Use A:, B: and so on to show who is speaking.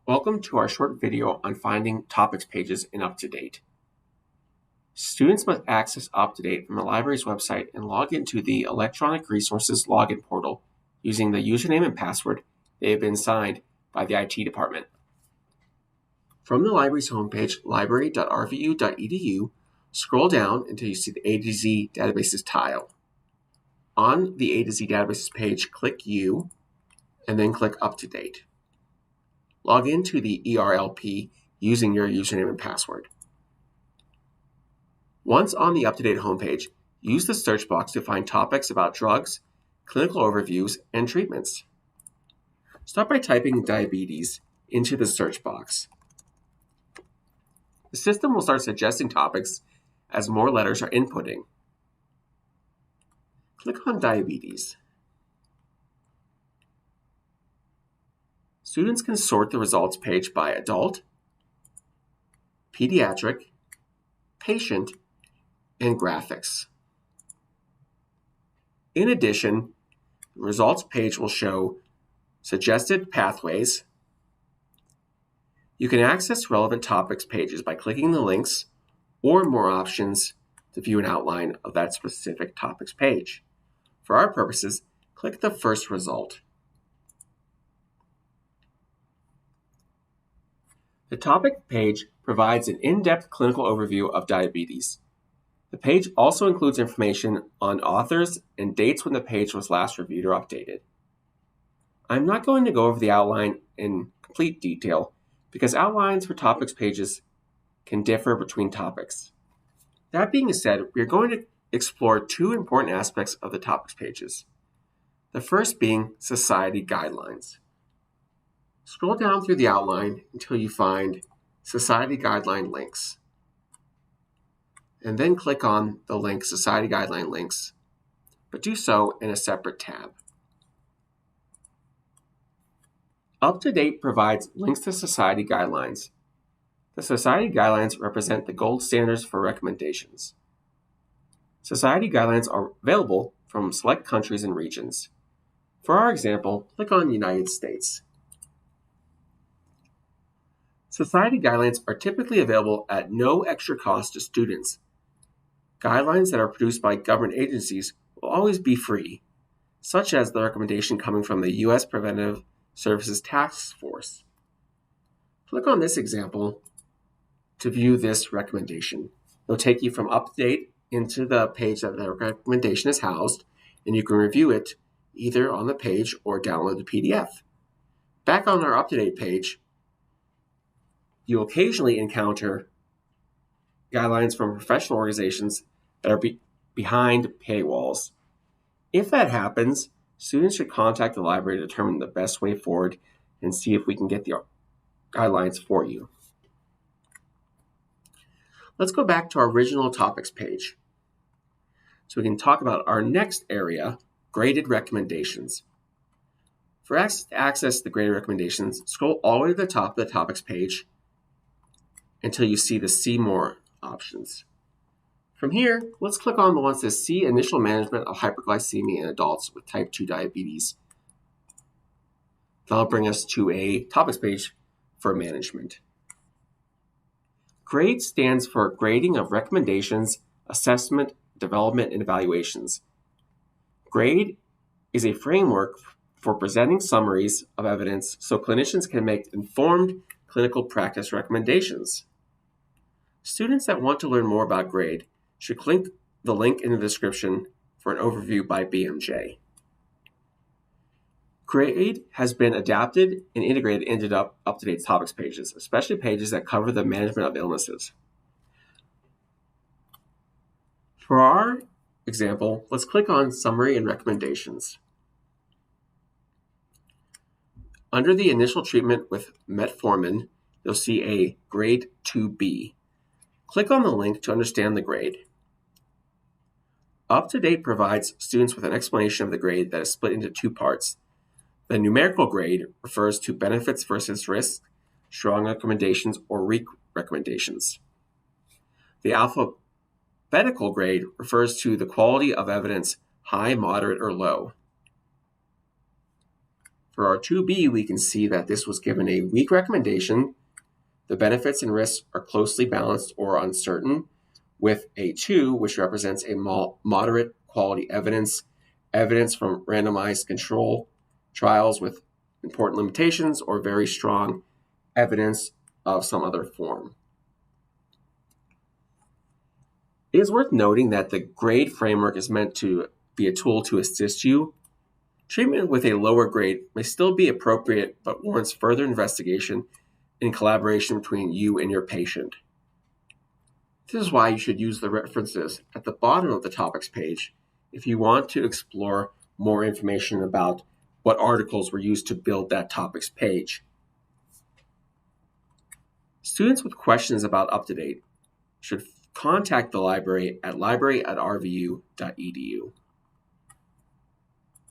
A: Welcome to our short video on finding topics pages in UpToDate. Students must access UpToDate from the library's website and log into the Electronic Resources login portal using the username and password they have been assigned by the IT department. From the library's homepage, library.rvu.edu, scroll down until you see the A to Z Databases tile. On the A to Z Databases page, click U, and then click UpToDate. Log into the ERLP using your username and password. Once on the UpToDate homepage, use the search box to find topics about drugs, clinical overviews, and treatments. Start by typing diabetes into the search box. The system will start suggesting topics as more letters are inputting. Click on diabetes. Students can sort the results page by adult, pediatric, patient, and graphics. In addition, the results page will show suggested pathways. You can access relevant topics pages by clicking the links or more options to view an outline of that specific topics page. For our purposes, click the first result. The topic page provides an in-depth clinical overview of diabetes. The page also includes information on authors and dates when the page was last reviewed or updated. I'm not going to go over the outline in complete detail because outlines for topics pages can differ between topics. That being said, we are going to explore two important aspects of the topics pages. The first being society guidelines. Scroll down through the outline until you find Society Guideline Links, and then click on the link Society Guideline Links, but do so in a separate tab. UpToDate provides links to society guidelines. The society guidelines represent the gold standards for recommendations. Society guidelines are available from select countries and regions. For our example, click on United States. Society guidelines are typically available at no extra cost to students. Guidelines that are produced by government agencies will always be free, such as the recommendation coming from the U.S. Preventive Services Task Force. Click on this example to view this recommendation. It'll take you from UpToDate into the page that the recommendation is housed, and you can review it either on the page or download the PDF. Back on our UpToDate page, you'll occasionally encounter guidelines from professional organizations that are behind paywalls. If that happens, students should contact the library to determine the best way forward and see if we can get the guidelines for you. Let's go back to our original topics page so we can talk about our next area, graded recommendations. For access to the graded recommendations, scroll all the way to the top of the topics page until you see the See More options. From here, let's click on the one that says See Initial Management of Hyperglycemia in Adults with Type 2 Diabetes. That'll bring us to a topics page for management. GRADE stands for Grading of Recommendations, Assessment, Development, and Evaluations. GRADE is a framework for presenting summaries of evidence so clinicians can make informed clinical practice recommendations. Students that want to learn more about GRADE should click the link in the description for an overview by BMJ. GRADE has been adapted and integrated into UpToDate's topics pages, especially pages that cover the management of illnesses. For our example, let's click on Summary and Recommendations. Under the initial treatment with metformin, you'll see a grade 2B. Click on the link to understand the grade. UpToDate provides students with an explanation of the grade that is split into two parts. The numerical grade refers to benefits versus risks, strong recommendations, or weak recommendations. The alphabetical grade refers to the quality of evidence, high, moderate, or low. For our 2B, we can see that this was given a weak recommendation. The benefits and risks are closely balanced or uncertain, with a 2, which represents a moderate quality evidence, evidence from randomized control trials with important limitations, or very strong evidence of some other form. It is worth noting that the grade framework is meant to be a tool to assist you. Treatment with a lower grade may still be appropriate, but warrants further investigation in collaboration between you and your patient. This is why you should use the references at the bottom of the topics page if you want to explore more information about what articles were used to build that topics page. Students with questions about UpToDate should contact the library at library@rvu.edu.